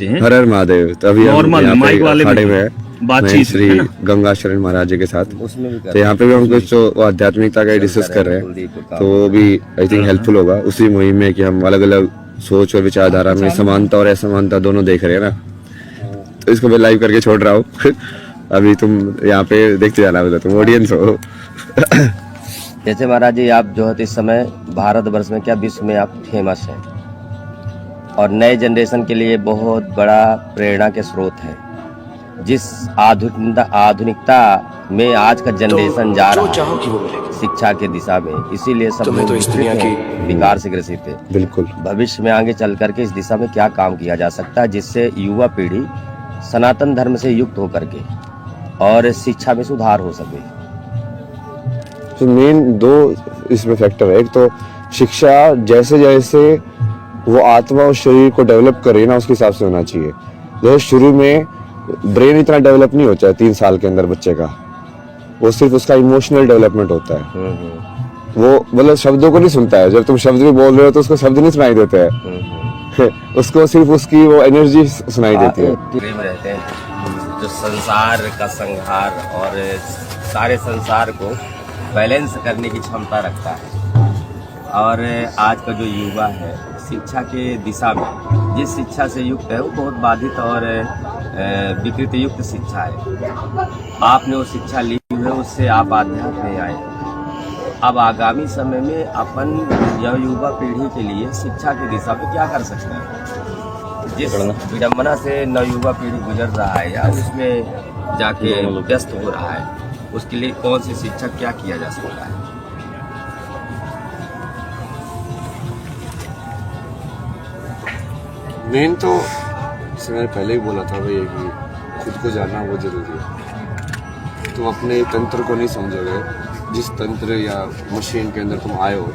करते हैं। हर हर महादेव। तो अभी हम नॉर्मल यहाँ माइक पे वाले खड़े हुए में हैं बातचीत श्री है ना? गंगा शरण महाराज जी के साथ। उसमें भी तो यहाँ पे भी हम कुछ तो आध्यात्मिकता का डिस्कस कर रहे हैं, तो वो भी आई थिंक हेल्पफुल होगा उसी मुहिम में कि हम अलग अलग सोच और विचारधारा में समानता और असमानता दोनों देख रहे हैं ना। तो इसको मैं लाइव करके छोड़ रहा हूँ अभी तुम यहाँ पे देखते जाना, मतलब तुम ऑडियंस हो। जैसे महाराज जी आप जो है इस समय भारतवर्ष में क्या विश्व में आप फेमस हैं और नए जनरेशन के लिए बहुत बड़ा प्रेरणा के स्रोत है। जिस आधुनिकता में आज का जनरेशन जा रहा है शिक्षा के दिशा में, इसीलिए सब लोग विकार से ग्रसित है। बिल्कुल। भविष्य में आगे चल करके इस दिशा में क्या काम किया जा सकता है जिससे युवा पीढ़ी सनातन धर्म से युक्त होकर के और शिक्षा में सुधार हो सके। तो मेन दो इसमें फैक्टर है। एक तो शिक्षा जैसे जैसे वो आत्मा और शरीर को डेवलप कर रही है ना, उसके हिसाब से होना चाहिए। जैसे शुरू में ब्रेन इतना डेवलप नहीं होता है 3 साल के अंदर बच्चे का, वो सिर्फ उसका इमोशनल डेवलपमेंट होता है। वो मतलब शब्दों को नहीं सुनता है। जब तुम शब्द भी बोल रहे हो तो उसको शब्द नहीं सुनाई देते हैं उसको सिर्फ उसकी वो एनर्जी सुनाई देती है। रहते हैं जो संसार का संहार और सारे संसार को बैलेंस करने की क्षमता रखता है। और आज का जो युवा है शिक्षा के दिशा में जिस शिक्षा से युक्त है वो बहुत बाधित और विकृत युक्त शिक्षा है। आपने वो शिक्षा ली है, उससे आप आध्यात्म में आए। अब आगामी समय में अपन या युवा पीढ़ी के लिए शिक्षा की दिशा में क्या कर सकते हैं? जिस विडंबना से नवयुवा पीढ़ी गुजर रहा है या उसमें जाके व्यस्त हो रहा है, उसके लिए कौन सी शिक्षा क्या किया जा सकता है? मेन तो मैंने पहले ही बोला था भैया कि खुद को जानना वो जरूरी है। तुम अपने तंत्र को नहीं समझोगे, जिस तंत्र या मशीन के अंदर तुम आए हो,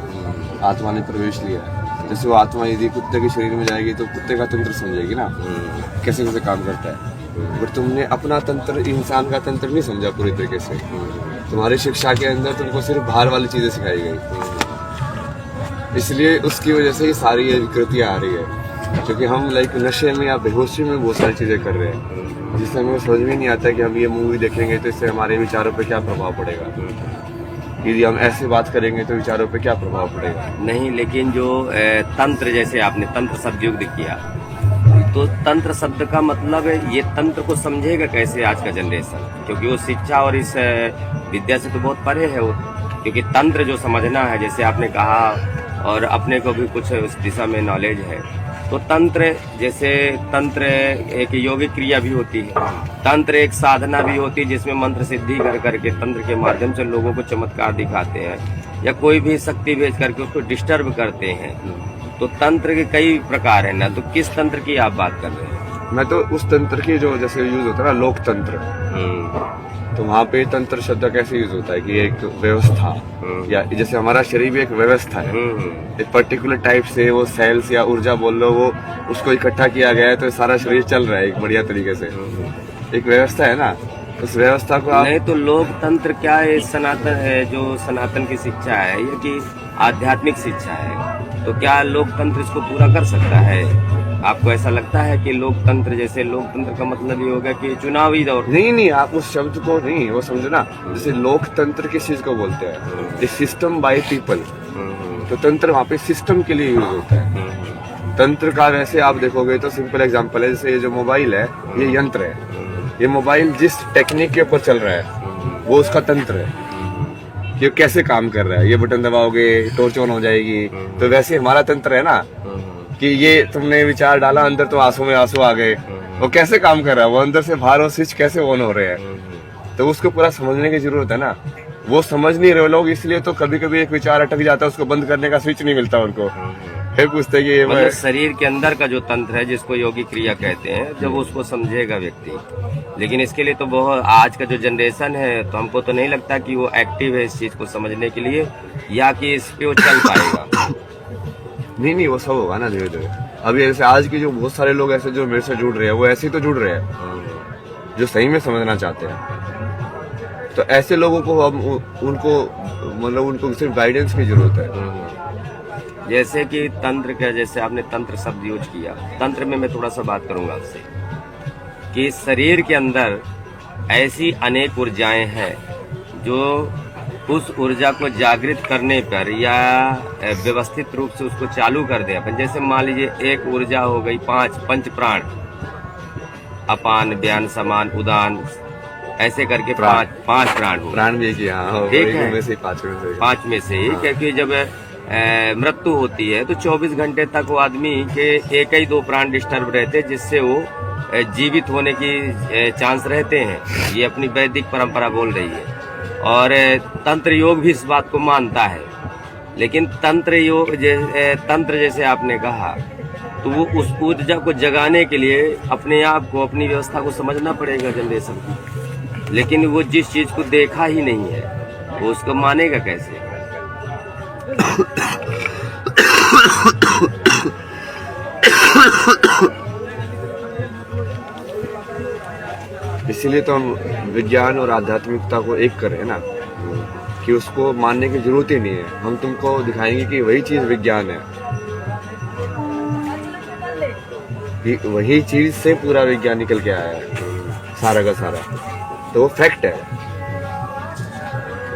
आत्मा ने प्रवेश लिया है। जैसे वो आत्मा यदि कुत्ते के शरीर में जाएगी तो कुत्ते का तंत्र समझेगी ना, कैसे कैसे काम करता है। बट तुमने अपना तंत्र, इंसान का तंत्र नहीं समझा पूरी तरीके से। तुम्हारी शिक्षा के अंदर तुमको सिर्फ बाहर वाली चीजें सिखाई गई, इसलिए उसकी वजह से ये सारी विकृतियाँ आ रही है। क्योंकि हम लाइक नशे में या बेहोशी में बहुत सारी चीजें कर रहे हैं, जिससे हमें समझ में नहीं आता कि हम ये मूवी देखेंगे तो इससे हमारे विचारों पे क्या प्रभाव पड़ेगा, यदि हम ऐसे बात करेंगे तो विचारों पे क्या प्रभाव पड़ेगा। नहीं, लेकिन जो तंत्र, जैसे आपने तंत्र शब्द युक्त किया, तो तंत्र शब्द का मतलब है ये तंत्र को समझेगा कैसे आज का जनरेशन? क्योंकि वो शिक्षा और इस विद्या से तो बहुत परे है वो। क्योंकि तंत्र जो समझना है, जैसे आपने कहा, और अपने को भी कुछ उस दिशा में नॉलेज है, तो तंत्र, जैसे तंत्र एक योगिक क्रिया भी होती है, तंत्र एक साधना भी होती है जिसमें मंत्र सिद्धि कर करके तंत्र के माध्यम से लोगों को चमत्कार दिखाते हैं या कोई भी शक्ति भेज करके उसको डिस्टर्ब करते हैं। तो तंत्र के कई प्रकार है ना, तो किस तंत्र की आप बात कर रहे हैं? मैं तो उस तंत्र की जो जैसे यूज होता है ना, लोक तंत्र, तो वहाँ पे तंत्र शब्द कैसे यूज होता है कि एक व्यवस्था, या जैसे हमारा शरीर भी एक व्यवस्था है। एक पर्टिकुलर टाइप से वो सेल्स या ऊर्जा बोल लो, वो उसको इकट्ठा किया गया है तो सारा शरीर चल रहा है एक बढ़िया तरीके से। एक व्यवस्था है ना, उस व्यवस्था को आप नहीं तो लोकतंत्र क्या है? सनातन है, जो सनातन की शिक्षा है, ये कि आध्यात्मिक शिक्षा है, तो क्या लोकतंत्र इसको पूरा कर सकता है? आपको ऐसा लगता है कि लोकतंत्र, जैसे लोकतंत्र का मतलब ये होगा कि चुनावी दौर? नहीं, आप उस शब्द को नहीं, वो समझो ना, जैसे लोकतंत्र किस चीज को बोलते हैं, सिस्टम बाय पीपल। तो तंत्र वहाँ पे सिस्टम के लिए यूज होता है। तंत्र का वैसे आप देखोगे तो सिंपल एग्जांपल है, जैसे ये जो मोबाइल है, ये यंत्र है। ये मोबाइल जिस टेक्निक के ऊपर चल रहा है वो उसका तंत्र है, ये कैसे काम कर रहा है। ये बटन दबाओगे टॉर्च ऑन हो जाएगी, तो वैसे हमारा तंत्र है ना कि ये तुमने विचार डाला अंदर तो आंसू में आंसू आ गए, वो कैसे काम कर रहा है, वो अंदर से बाहर वो स्विच कैसे ऑन हो रहे हैं, तो उसको पूरा समझने की जरूरत है ना। वो समझ नहीं रहे लोग, इसलिए तो कभी कभी एक विचार अटक जाता है, उसको बंद करने का स्विच नहीं मिलता उनको। फिर पूछते कि मतलब शरीर के अंदर का जो तंत्र है, जिसको योगी क्रिया कहते हैं, जब उसको समझेगा व्यक्ति। लेकिन इसके लिए तो बहुत आज का जो जनरेशन है, तो हमको तो नहीं लगता कि वो एक्टिव है इस चीज को समझने के लिए, या कि इस पे वो चल पाएगा। नहीं, वो सब होगा ना धीरे धीरे। अभी ऐसे आज के जो बहुत सारे लोग ऐसे जो मेरे से जुड़ रहे हैं, वो ऐसे ही तो जुड़ रहे हैं जो सही में समझना चाहते हैं। तो ऐसे लोगों को हम उनको मतलब उनको सिर्फ गाइडेंस की जरूरत है। जैसे कि तंत्र का, जैसे आपने तंत्र शब्द यूज किया, तंत्र में मैं थोड़ा सा बात करूंगा आपसे कि शरीर के अंदर ऐसी अनेक ऊर्जाएं हैं जो उस ऊर्जा को जागृत करने पर या व्यवस्थित रूप से उसको चालू कर दे अपन। जैसे मान लीजिए एक ऊर्जा हो गई 5 पंच प्राण, अपान व्यान समान उदान, ऐसे करके पांच प्राण हो। प्राण भी किया, ठीक है, में से 5 में से 5 में से ही, क्योंकि जब मृत्यु होती है तो 24 घंटे तक वो आदमी के एक ही 2 प्राण डिस्टर्ब रहते हैं, जिससे वो जीवित होने की चांस रहते हैं। ये अपनी वैदिक परंपरा बोल रही है और तंत्र योग भी इस बात को मानता है। लेकिन तंत्र जैसे आपने कहा, तो वो उस ऊर्जा को जगाने के लिए अपने आप को, अपनी व्यवस्था को समझना पड़ेगा जनरेशन को। लेकिन वो जिस चीज को देखा ही नहीं है वो उसको मानेगा कैसे? इसीलिए तो हम विज्ञान और आध्यात्मिकता को एक करें ना, कि उसको मानने की जरूरत ही नहीं है। हम तुमको दिखाएंगे कि वही चीज विज्ञान है, कि वही चीज से पूरा विज्ञान निकल के आया है सारा का सारा, तो वो फैक्ट है।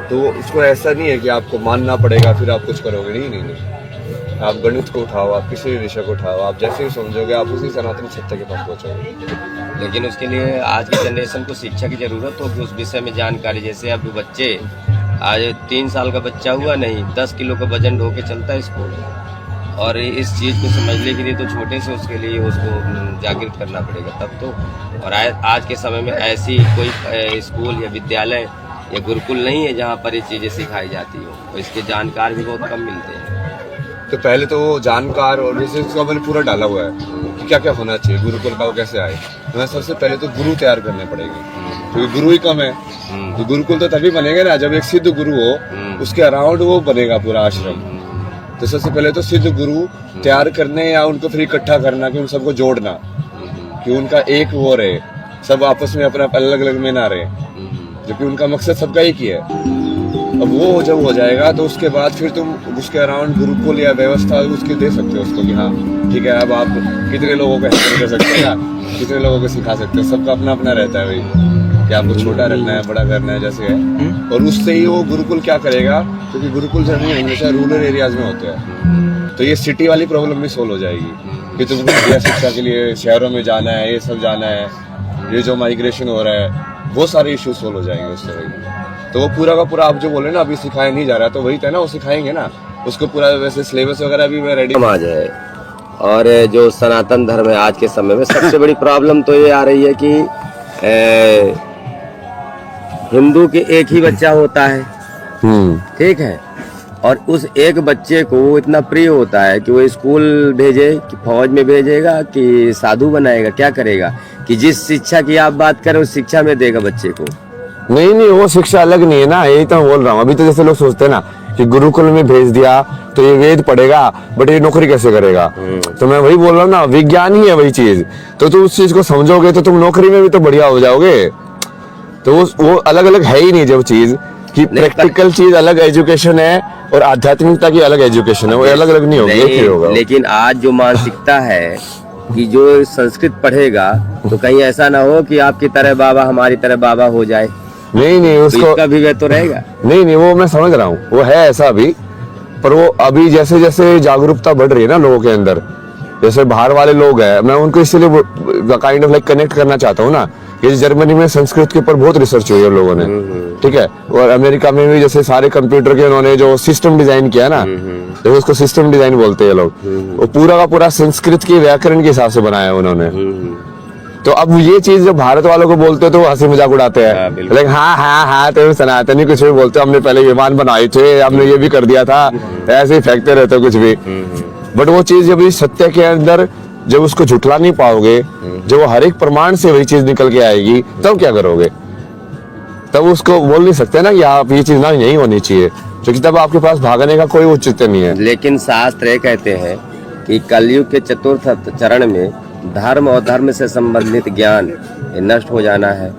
तो उसको ऐसा नहीं है कि आपको मानना पड़ेगा फिर आप कुछ करोगे। नहीं नहीं नहीं, आप गणित को उठाओ, आप किसी भी विषय को उठाओ, आप जैसे ही समझोगे आप उसी सनातन सत्य के पास पहुंचोगे। लेकिन उसके लिए आज की जनरेशन को शिक्षा की जरूरत होगी, उस विषय में जानकारी। जैसे अब बच्चे, आज 3 साल का बच्चा हुआ नहीं, 10 किलो का वजन ढो के चलता है स्कूल, और इस चीज को समझने के लिए तो छोटे से उसके लिए उसको जागृत करना पड़ेगा तब तो। और आज के समय में ऐसी कोई स्कूल या विद्यालय या गुरुकुल नहीं है जहाँ पर ये चीजें सिखाई जाती हो, तो इसके जानकार भी बहुत कम मिलते हैं। तो पहले तो वो जानकार, और जैसे उसका मैंने पूरा डाला हुआ है कि क्या क्या होना चाहिए गुरुकुल का, वो कैसे आए। तो सबसे पहले तो गुरु तैयार करने पड़ेंगे, क्योंकि गुरु ही कम है। तो गुरुकुल तो तभी बनेगा ना जब एक सिद्ध गुरु हो, उसके अराउंड वो बनेगा पूरा आश्रम। तो सबसे पहले तो सिद्ध गुरु तैयार करने, या उनको फिर इकट्ठा करना, कि उन सबको जोड़ना, कि उनका एक वो रहे, सब आपस में अपना अलग अलग में ना रहे, जबकि उनका मकसद सबका एक ही है। अब वो जब हो जाएगा तो उसके बाद फिर तुम उसके अराउंड गुरुकुल या व्यवस्था उसकी दे सकते हो उसको, कि हाँ ठीक है, अब आप कितने लोगों को हैंडल कर सकते हैं, कितने लोगों को सिखा सकते हो। सबका अपना अपना रहता है भाई, कि आपको छोटा रखना है, बड़ा करना है, जैसे है। और उससे ही वो गुरुकुल क्या करेगा, क्योंकि गुरुकुल जो है हमेशा रूरल एरियाज में होते हैं, तो ये सिटी वाली प्रॉब्लम भी सोल्व हो जाएगी, कि तुमको विद्या शिक्षा के लिए शहरों में जाना है, ये सब जाना है, ये जो माइग्रेशन हो रहा है, वो सारे इश्यूज सोल्व हो जाएंगे उससे भाई। तो वो पूरा का पूरा आप जो बोले ना अभी सिखाया नहीं जा रहा, तो वही था ना, वो सिखाएंगे ना उसको पूरा। वैसे सिलेबस वगैरह भी मैं रेडी आ जाए। और जो सनातन धर्म है आज के समय में, सबसे बड़ी प्रॉब्लम तो ये आ रही है कि हिंदू के एक ही बच्चा होता है, ठीक है, और उस एक बच्चे को इतना प्रिय होता है कि वो स्कूल भेजे, कि फौज में भेजेगा, कि साधु बनाएगा, क्या करेगा, कि जिस शिक्षा की आप बात करें उस शिक्षा में देगा बच्चे को। नहीं नहीं, वो शिक्षा अलग नहीं है ना, यही तो मैं बोल रहा हूँ। अभी तो जैसे लोग सोचते हैं ना कि गुरुकुल में भेज दिया तो ये वेद पढ़ेगा, बट ये नौकरी कैसे करेगा। तो मैं वही बोल रहा हूँ ना, विज्ञान ही है वही चीज। तो तुम उस चीज को समझोगे तो तुम नौकरी में भी तो बढ़िया हो जाओगे। तो वो अलग अलग है ही नहीं जब चीज, कि प्रैक्टिकल चीज अलग एजुकेशन है और आध्यात्मिकता की अलग एजुकेशन है, वो अलग अलग नहीं होगी, एक ही होगा। लेकिन आज जो मानसिकता है कि जो संस्कृत पढ़ेगा तो कहीं ऐसा ना हो कि आपकी तरह बाबा हमारी तरह बाबा हो जाए। नहीं नहीं, उसको इसका भी वे तो रहेगा। नहीं नहीं, वो मैं समझ रहा हूँ, वो है ऐसा अभी, पर वो अभी जैसे जैसे जागरूकता बढ़ रही है ना लोगों के अंदर, जैसे बाहर वाले लोग हैं, मैं उनको इसलिए काइंड ऑफ लाइक कनेक्ट करना चाहता हूँ ना। ये जर्मनी में संस्कृत के ऊपर बहुत रिसर्च हुई है लोगों ने, ठीक है, और अमेरिका में भी जैसे सारे कंप्यूटर के उन्होंने जो सिस्टम डिजाइन किया ना, तो उसको सिस्टम डिजाइन बोलते हैं लोग, वो पूरा का पूरा संस्कृत के व्याकरण के हिसाब से बनाया उन्होंने। तो अब ये चीज जो भारत वालों को बोलते हो तो हंसी मजाक उड़ाते हैं, लेकिन हाँ तो सनातनी कुछ भी बोलते हो, हमने पहले विमान बनाए थे, हमने ये भी कर दिया था, ऐसे ही फेंकते रहते हो कुछ भी। बट वो चीज जब इस सत्य के अंदर जब उसको झुठला नहीं पाओगे, जब वो हर एक प्रमाण से वही चीज निकल के आएगी, तब क्या करोगे? तब उसको बोल नहीं सकते ना कि आप ये चीज ना यही होनी चाहिए, क्योंकि तब आपके पास भागने का कोई औचित्य नहीं है। लेकिन शास्त्र ये कहते हैं कि कलयुग के चतुर्थ चरण में धर्म और धर्म से संबंधित ज्ञान नष्ट हो जाना है,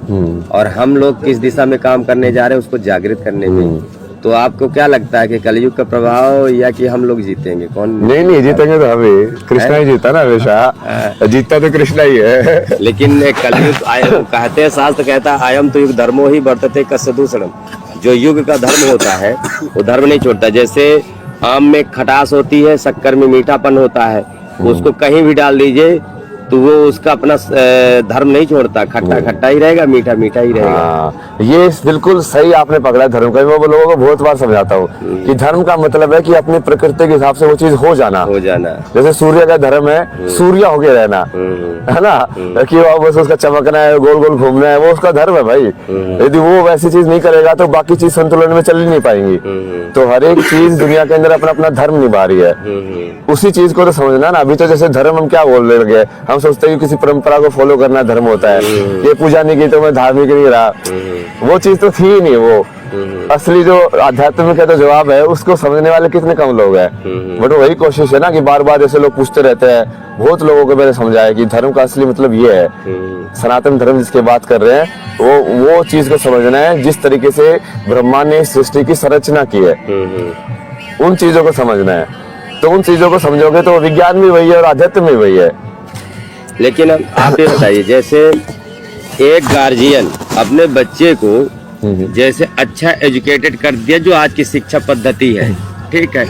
और हम लोग किस दिशा में काम करने जा रहे हैं उसको जागृत करने में। तो आपको क्या लगता है कि कलयुग का प्रभाव या कि हम लोग जीतेंगे, कौन? नहीं जीतेंगे तो हमें, कृष्णा ही जीता ना हमेशा, जीतता तो कृष्णा ही है। लेकिन कलयुग कहते हैं, शास्त्र कहता है अयम तो युग धर्मो ही वर्तते कस्य दूषणम। जो युग का धर्म होता है वो धर्म नहीं छोड़ता। जैसे आम में खटास होती है, शक्कर में मीठापन होता है, उसको कहीं भी डाल दीजिए तो वो उसका अपना धर्म नहीं छोड़ता, खट्टा खट्टा ही रहेगा, मीठा मीठा ही रहेगा। ये बिल्कुल सही आपने पकड़ा धर्म का। मैं वो लोगों को बहुत बार समझाता हूँ कि धर्म का मतलब है कि अपनी प्रकृति के हिसाब से वो चीज हो जाना। जैसे सूर्य का धर्म है सूर्य होके रहना, है ना, कि वो बस उसका चमकना है, गोल गोल घूमना है, वो उसका धर्म है भाई। यदि वो वैसी चीज नहीं करेगा तो बाकी चीज संतुलन में चल ही नहीं पाएंगी। तो हर एक चीज दुनिया के अंदर अपना अपना धर्म निभा रही है, उसी चीज को तो समझना ना। अभी तो जैसे धर्म हम क्या बोलने लगे, हम सोचते हैं कि किसी परंपरा को फॉलो करना धर्म होता है, ये पूजा नहीं की तो मैं धार्मिक नहीं रहा। वो चीज तो थी ही नहीं। वो असली जो आध्यात्मिक का तो जवाब है उसको समझने वाले कितने कम लोग हैं। बट वही कोशिश है ना कि बार बार जैसे लोग पूछते रहते हैं। बहुत लोगों को मैंने समझाया कि धर्म का असली मतलब ये है, सनातन धर्म जिसकी बात कर रहे हैं वो चीज को समझना है। जिस तरीके से ब्रह्मा ने सृष्टि की संरचना की है उन चीजों को समझना है। तो उन चीजों को समझोगे तो विज्ञान भी वही है और आध्यात्म भी वही है। लेकिन आप ये बताइए, जैसे एक गार्जियन अपने बच्चे को जैसे अच्छा एजुकेटेड कर दिया, जो आज की शिक्षा पद्धति है, ठीक है,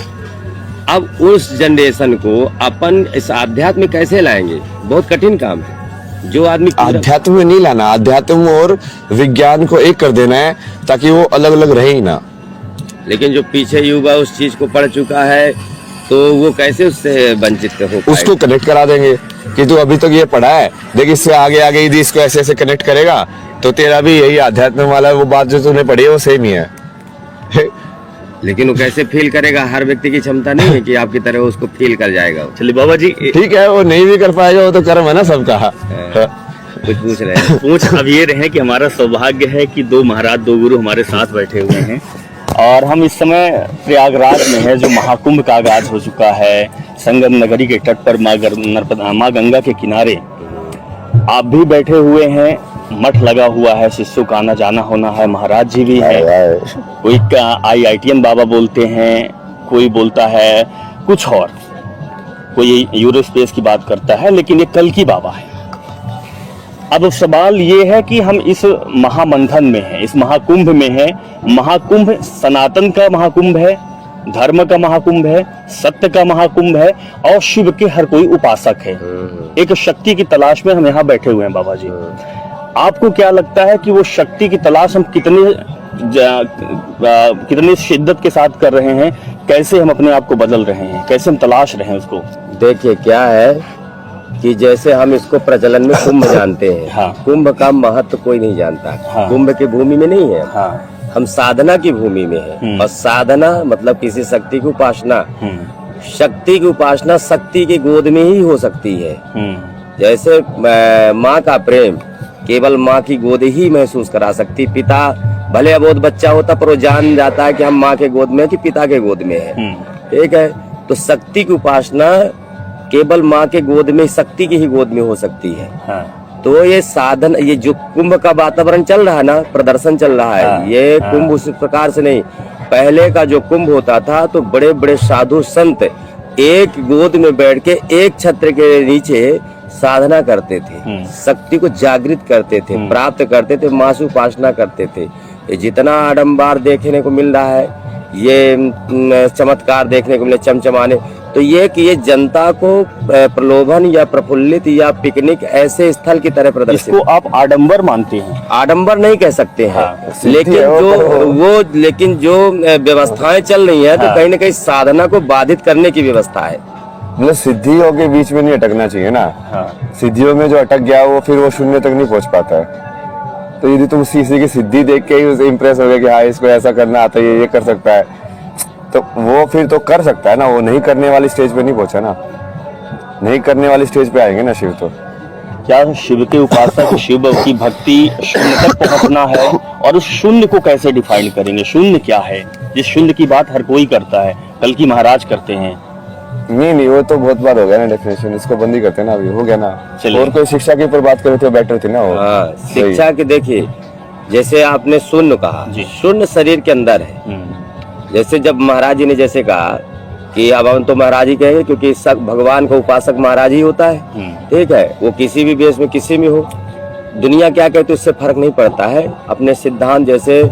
अब उस जनरेशन को अपन इस आध्यात्म में कैसे लाएंगे? बहुत कठिन काम है। जो आदमी आध्यात्म में नहीं लाना, आध्यात्म और विज्ञान को एक कर देना है ताकि वो अलग अलग रहे ही ना। लेकिन जो पीछे युवा उस चीज को पढ़ चुका है तो वो कैसे उससे वंचित हो पाएगा? उसको कनेक्ट करा देंगे कि तू अभी तक ये पढ़ा है, देख इससे आगे आगे यदि इसको ऐसे ऐसे कनेक्ट करेगा तो तेरा भी यही आध्यात्म वाला वो बात जो तूने पढ़ी है वो सेम ही है। लेकिन वो कैसे फील करेगा? हर व्यक्ति की क्षमता नहीं है कि आपकी तरह उसको फील कर जाएगा। चलिए बाबा जी, ठीक है, वो नहीं भी कर पाएगा, वो तो कर्म है ना सबका। कुछ पूछ रहे हैं? पूछ अब ये रहे कि हमारा सौभाग्य है कि दो महाराज, दो गुरु हमारे साथ बैठे हुए हैं और हम इस समय प्रयागराज में है, जो महाकुंभ का आगाज हो चुका है। संगम नगरी के तट पर माँ गंगा के किनारे आप भी बैठे हुए हैं, मठ लगा हुआ है, शिष्यों का आना जाना होना है, महाराज जी भी है। कोई IITN बाबा बोलते हैं, कोई बोलता है कुछ और, कोई यूरोस्पेस की बात करता है, लेकिन ये कल की बाबा है। अब सवाल ये है कि हम इस महामंथन में हैं, इस महाकुंभ में हैं। महाकुंभ सनातन का महाकुंभ है, धर्म का महाकुंभ है, सत्य का महाकुंभ है और शिव के हर कोई उपासक है। एक शक्ति की तलाश में हम यहाँ बैठे हुए हैं। बाबा जी, आपको क्या लगता है कि वो शक्ति की तलाश हम कितनी शिद्दत के साथ कर रहे हैं? कैसे हम अपने आप को बदल रहे हैं? कैसे हम तलाश रहे हैं उसको? देखिए क्या है कि जैसे हम इसको प्रचलन में कुंभ जानते हैं। हाँ। कुंभ का महत्व कोई नहीं जानता। हाँ। कुंभ की भूमि में नहीं है। हाँ। हम साधना की भूमि में है। और साधना मतलब किसी शक्ति की उपासना। शक्ति की उपासना शक्ति की गोद में ही हो सकती है। जैसे माँ का प्रेम केवल माँ की गोद ही महसूस करा सकती। पिता भले अबोध बच्चा होता पर वो जान जाता है कि हम माँ के गोद में कि पिता के गोद में है। ठीक है, तो शक्ति की उपासना केवल माँ के गोद में, शक्ति की ही गोद में हो सकती है। हाँ। तो ये साधन, ये जो कुंभ का वातावरण चल रहा है ना, प्रदर्शन चल रहा है। हाँ। ये कुंभ उस प्रकार से नहीं। पहले का जो कुंभ होता था तो बड़े बड़े साधु संत एक गोद में बैठ के एक छत्र के नीचे साधना करते थे, शक्ति को जागृत करते थे, प्राप्त करते थे, माँ से उपासना करते थे। ये जितना आडंबर देखने को मिल रहा है, ये चमत्कार देखने को मिले, चमचमाने, तो ये कि ये जनता को प्रलोभन या प्रफुल्लित या पिकनिक ऐसे स्थल की तरह प्रदर्शित। इसको आप आडंबर मानते हैं? आडंबर नहीं कह सकते हैं। हाँ। लेकिन जो व्यवस्थाएं चल रही है तो कहीं ना कहीं साधना को बाधित करने की व्यवस्था है। मतलब सिद्धियों के बीच में नहीं अटकना चाहिए ना। हाँ। सिद्धियों में जो अटक गया वो फिर वो शून्य तक नहीं पहुंच पाता है। तो यदि तुम किसी की सिद्धि देख के ही उसे इम्प्रेस हो गए कि हाँ इसको ऐसा करना आता है, ये कर सकता है, तो वो फिर तो कर सकता है ना। वो नहीं करने वाली स्टेज पे नहीं पहुंचा ना। नहीं करने वाली स्टेज पे आएंगे ना शिव। तो क्या शिव के उपासक, शिव की भक्ति शून्य तक पहुंचना है? और उस शून्य को कैसे डिफाइन करेंगे? शून्य क्या है? जिस शून्य की बात हर कोई करता है, कल की महाराज करते हैं। नहीं, वो तो बहुत बार हो गया ना डेफिनेशन, इसको बंद ही करते ना, अभी हो गया ना। और कोई शिक्षा के ऊपर बात करे तो बेटर थी ना वो। हाँ, शिक्षा की देखिए, जैसे आपने शून्य कहा, शून्य शरीर के अंदर है। जैसे जब महाराज जी ने जैसे कहा कि अब हम तो महाराज ही कहेंगे, क्योंकि सब भगवान का उपासक महाराज ही होता है। ठीक है, वो किसी भी वेश में किसी में हो, दुनिया क्या कहती है उससे फर्क नहीं पड़ता है। अपने सिद्धांत जैसे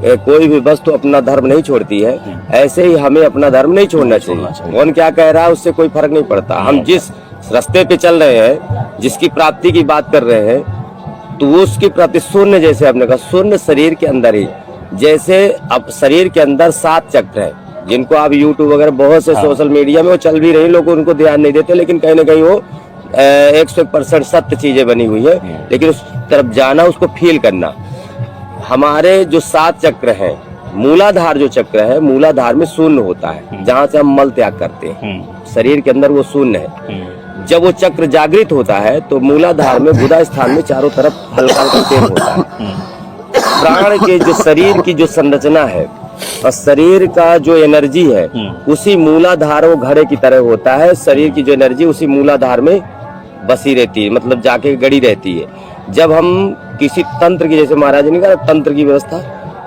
कोई भी वस्तु अपना धर्म नहीं छोड़ती है, ऐसे ही हमें अपना धर्म नहीं छोड़ना चाहिए। कौन क्या कह रहा है उससे कोई फर्क नहीं पड़ता। हम जिस रास्ते पे चल रहे हैं, जिसकी प्राप्ति की बात कर रहे हैं, तो वो उसकी प्राप्ति शून्य, जैसे आपने कहा शून्य शरीर के अंदर ही, जैसे अब शरीर के अंदर 7 चक्र है, जिनको आप यूट्यूब वगैरह बहुत से सोशल मीडिया में वो चल भी रही, लोग उनको ध्यान नहीं देते, लेकिन कहीं ना कहीं वो 100% सत्य चीजें बनी हुई है। लेकिन उस तरफ जाना, उसको फील करना। हमारे जो 7 चक्र हैं, मूलाधार जो चक्र है, मूलाधार में शून्य होता है, जहाँ से हम मल त्याग करते हैं, शरीर के अंदर वो शून्य है। जब वो चक्र जागृत होता है तो मूलाधार में गुदा स्थान में चारों तरफ हल्का हल्का तेल होता है। प्राण के जो शरीर की जो संरचना है और शरीर का जो एनर्जी है, उसी मूलाधार वो घड़े की तरह होता है। शरीर की जो एनर्जी उसी मूलाधार में बसी रहती है, मतलब जाके गड़ी रहती है। जब हम किसी तंत्र की, जैसे महाराज ने कहा तंत्र की व्यवस्था,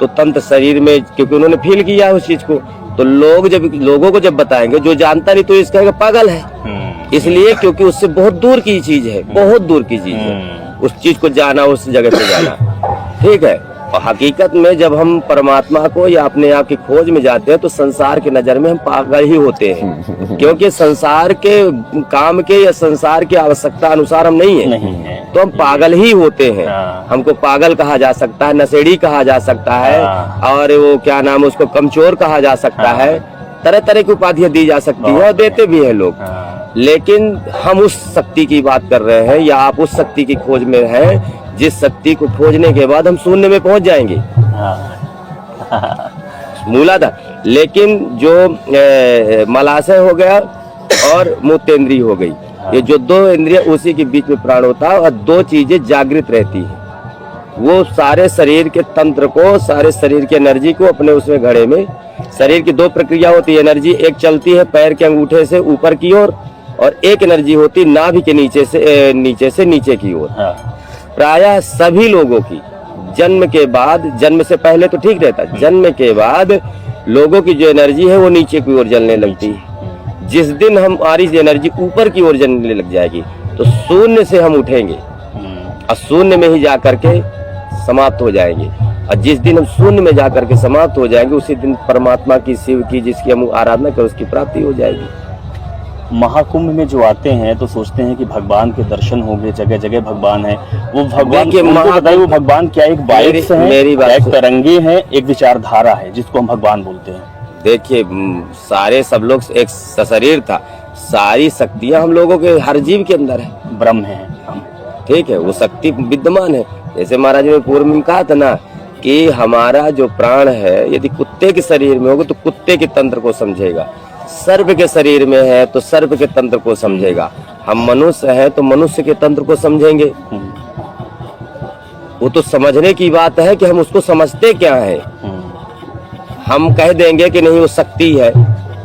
तो तंत्र शरीर में, क्योंकि उन्होंने फील किया उस चीज को, तो लोगों को जब बताएंगे, जो जानता नहीं तो इसका कहेगा पागल है। इसलिए क्योंकि उससे बहुत दूर की चीज है, बहुत दूर की चीज है, उस चीज को जाना, उस जगह पे जाना। ठीक है, और हकीकत में जब हम परमात्मा को या अपने आप की खोज में जाते हैं, तो संसार की नजर में हम पागल ही होते हैं, क्योंकि संसार के काम के या संसार की आवश्यकता अनुसार हम नहीं है, तो हम पागल ही होते हैं। हमको पागल कहा जा सकता है, नशेड़ी कहा जा सकता है, और वो क्या नाम, उसको कमचोर कहा जा सकता है, तरह तरह की उपाधियां दी जा सकती है, और देते भी है लोग। लेकिन हम उस शक्ति की बात कर रहे हैं, या आप उस शक्ति की खोज में हैं, जिस शक्ति को खोजने के बाद हम शून्य में पहुंच जाएंगे, मूलाधार। लेकिन जो मलाशय हो गया और मूत्रेंद्रिय हो गई, ये जो 2 इंद्रिय, उसी के बीच में प्राण होता है, और 2 चीजें जागृत रहती है। वो सारे शरीर के तंत्र को, सारे शरीर की एनर्जी को अपने उसमें घड़े में, शरीर की 2 प्रक्रिया होती है एनर्जी, एक चलती है पैर के अंगूठे से ऊपर की ओर, और एक एनर्जी होती है नाभि के नीचे से नीचे की ओर। प्रायः सभी लोगों की जन्म के बाद, जन्म से पहले तो ठीक रहता है, जन्म के बाद लोगों की जो एनर्जी है वो नीचे की ओर जलने लगती है। जिस दिन हमारी एनर्जी ऊपर की ओर जलने लग जाएगी, तो शून्य से हम उठेंगे और शून्य में ही जाकर के समाप्त हो जाएंगे। और जिस दिन हम शून्य में जाकर के समाप्त हो जाएंगे, उसी दिन परमात्मा की, शिव की, जिसकी हम आराधना करें, उसकी प्राप्ति हो जाएगी। महाकुंभ में जो आते हैं तो सोचते हैं कि भगवान के दर्शन होंगे, जगह जगह भगवान है। वो भगवान, बताइए वो भगवान क्या एक बाइट्स है, एक तरंगे हैं, एक विचारधारा है, जिसको हम भगवान बोलते हैं। देखिए, सारे सब लोग एक शरीर था, सारी शक्तियां हम लोगों के हर जीव के अंदर है, ब्रह्म है हम। ठीक है, वो शक्ति विद्यमान है। जैसे महाराज ने पूर्व में कहा था ना कि हमारा जो प्राण है, यदि कुत्ते के शरीर में होगा तो कुत्ते के तंत्र को समझेगा, सर्प के शरीर में है तो सर्प के तंत्र को समझेगा, हम मनुष्य हैं तो मनुष्य के तंत्र को समझेंगे। वो तो समझने की बात है कि हम उसको समझते क्या है। हम कह देंगे कि नहीं वो शक्ति है,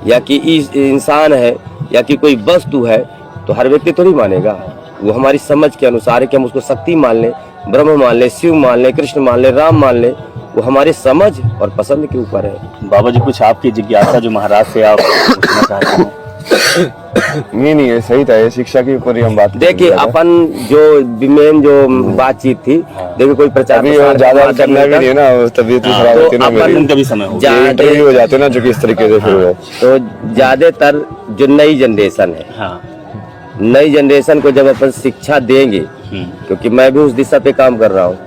या कि इंसान है, या कि कोई वस्तु है, तो हर व्यक्ति तो नहीं मानेगा। वो हमारी समझ के अनुसार है कि हम उसको शक्ति मान लें, ब्रह्म मान लें, शिव मान लें, कृष्ण मान लें, राम मान लें, वो हमारी समझ और पसंद के ऊपर है। बाबा जी, कुछ आपकी जिज्ञासा जो महाराज से आप पूछना चाहते हैं? नहीं, ये सही था, ये शिक्षा के ऊपर ही हम बात। देखिए, अपन जो मेन जो बातचीत थी, देखिए कोई प्रचार ज्यादा करना भी नहीं ना, तबीयत खराब होती है ना मेरी, कभी समय हो इंटरव्यू हो जाते ना जो कि इस तरीके से फिर हुआ। तो ज्यादातर जो नई जनरेशन है, नई जनरेशन को जब अपन शिक्षा देंगे, क्योंकि मैं भी उस दिशा पे काम कर रहा हूँ,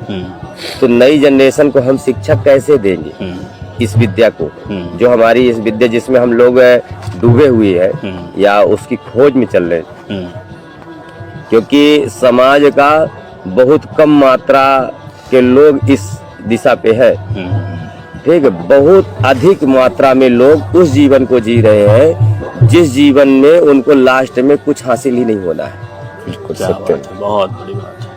तो नई जनरेशन को हम शिक्षा कैसे देंगे इस विद्या को, जो हमारी इस विद्या जिसमें हम लोग डूबे हुए हैं या उसकी खोज में चल रहे हैं। क्योंकि समाज का बहुत कम मात्रा के लोग इस दिशा पे है, ठीक है, बहुत अधिक मात्रा में लोग उस जीवन को जी रहे हैं जिस जीवन में उनको लास्ट में कुछ हासिल ही नहीं होना है। बहुत बड़ी बात है।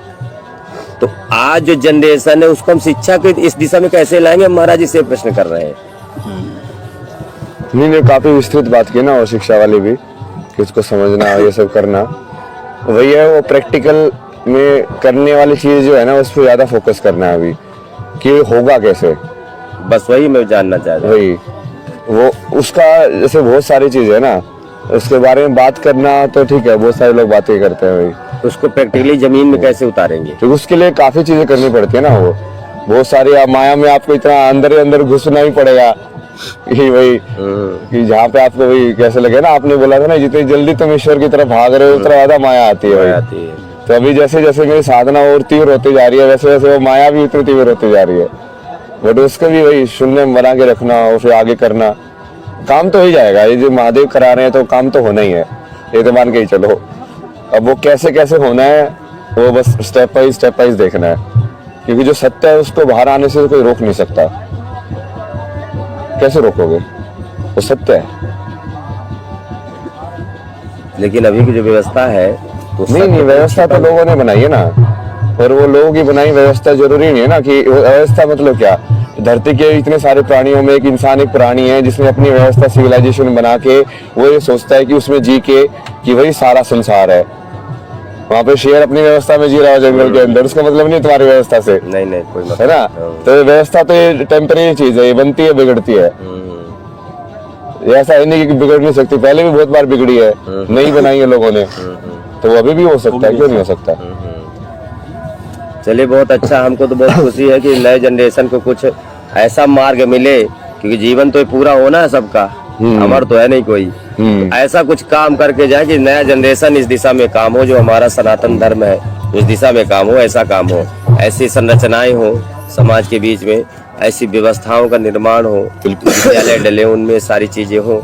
तो आज जो जनरेशन है उसको हम शिक्षा को इस दिशा में कैसे लाएंगे, हम महाराज जी से प्रश्न कर रहे हैं। नहीं, काफी विस्तृत बात की ना, और शिक्षा वाली भी, कि उसको समझना, ये सब करना, वही है वो प्रैक्टिकल में करने वाली चीज जो है ना, उस पर ज्यादा फोकस करना है अभी, कि होगा कैसे, बस वही मैं जानना चाह रहा हूँ। वही वो उसका जैसे बहुत सारी चीज है ना, उसके बारे में बात करना तो ठीक है, बहुत सारे लोग बातें करते हैं भाई, तो उसको प्रैक्टिकली जमीन में कैसे उतारेंगे? तो उसके लिए काफी चीजें करनी पड़ती है ना। वो बहुत सारी, आप माया में आपको इतना अंदर ही अंदर घुसना ही पड़ेगा कि भाई कि जहाँ पे आपको वही कैसे लगे ना, आपने बोला था ना जितनी जल्दी तुम ईश्वर की तरफ भाग रहे हो उतना ज्यादा माया आती है भाई। आती है। तो अभी जैसे जैसे मेरी साधना और तीव्र होती जा रही है, वैसे वैसे वो माया भी उतनी तीव्र होती जा रही है। बट उसको भी वही शून्य में बना के रखना और फिर आगे करना, काम तो हो ही जाएगा। ये जो महादेव करा रहे हैं तो काम तो होना ही है, ये तो मान के ही चलो। अब वो कैसे कैसे होना है वो बस स्टेप वाइज देखना है, क्योंकि जो सत्य है उसको बाहर आने से कोई रोक नहीं सकता। कैसे रोकोगे, वो सत्य है। लेकिन अभी की जो व्यवस्था है तो नहीं, व्यवस्था तो लोगों ने बनाई है ना, और वो लोगों की बनाई व्यवस्था जरूरी नहीं है ना कि व्यवस्था मतलब क्या। धरती के इतने सारे प्राणियों में एक इंसान एक प्राणी है जिसने अपनी व्यवस्था सिविलाइजेशन बना के वो ये सोचता है कि उसमें जी के कि वही सारा संसार है। वहाँ पे शेर अपनी व्यवस्था में जी रहा है जंगल के अंदर, उसका मतलब नहीं तुम्हारी व्यवस्था से, नहीं कोई मतलब है ना। तो व्यवस्था तो ये टेम्परेरी चीज है, ये बनती है बिगड़ती है। ये ऐसा है नहीं कि बिगड़ नहीं सकती, पहले भी बहुत बार बिगड़ी है, नहीं बनाई है लोगों ने, तो वो अभी भी हो सकता है, क्यों नहीं हो सकता। चलिए बहुत अच्छा, हमको तो बहुत खुशी है कि नए जनरेशन को कुछ ऐसा मार्ग मिले, क्योंकि जीवन तो पूरा होना है सबका, अमर तो है नहीं कोई। ऐसा कुछ काम करके जाए कि नया जनरेशन इस दिशा में काम हो, जो हमारा सनातन धर्म है उस दिशा में काम हो, ऐसा काम हो, ऐसी संरचनाएं हो समाज के बीच में, ऐसी व्यवस्थाओं का निर्माण हो, विद्यालय डले उनमें सारी चीजें हो,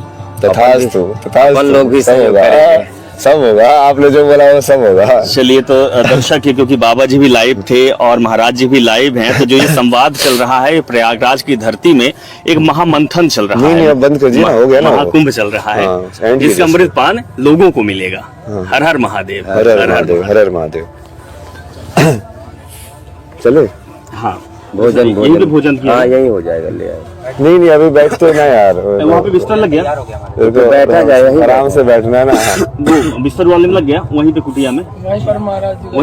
अपन लोग भी सहयोग करेंगे। सब होगा, आपने जो बोला वो सब होगा। चलिए, तो दर्शक है, क्योंकि बाबा जी भी लाइव थे और महाराज जी भी लाइव हैं, तो जो ये संवाद चल रहा है प्रयागराज की धरती में एक महामंथन चल रहा है। नहीं अब बंद कर दिया ना, हो गया ना, महाकुंभ चल रहा है। हाँ, इसका अमृत पान लोगों को मिलेगा। हर हर महादेव, हर हर महादेव, हर हर महादेव। चलो, हाँ भोजन यहीं पे भोजन किया। हाँ यही हो जाएगा, ले आए। नहीं अभी बैठ तो ना यार, वहाँ पे बिस्तर लग गया, तो बैठा जाए, आराम से बैठना है ना। वो बिस्तर वाले में लग गया वहीं पे कुटिया में, वहीं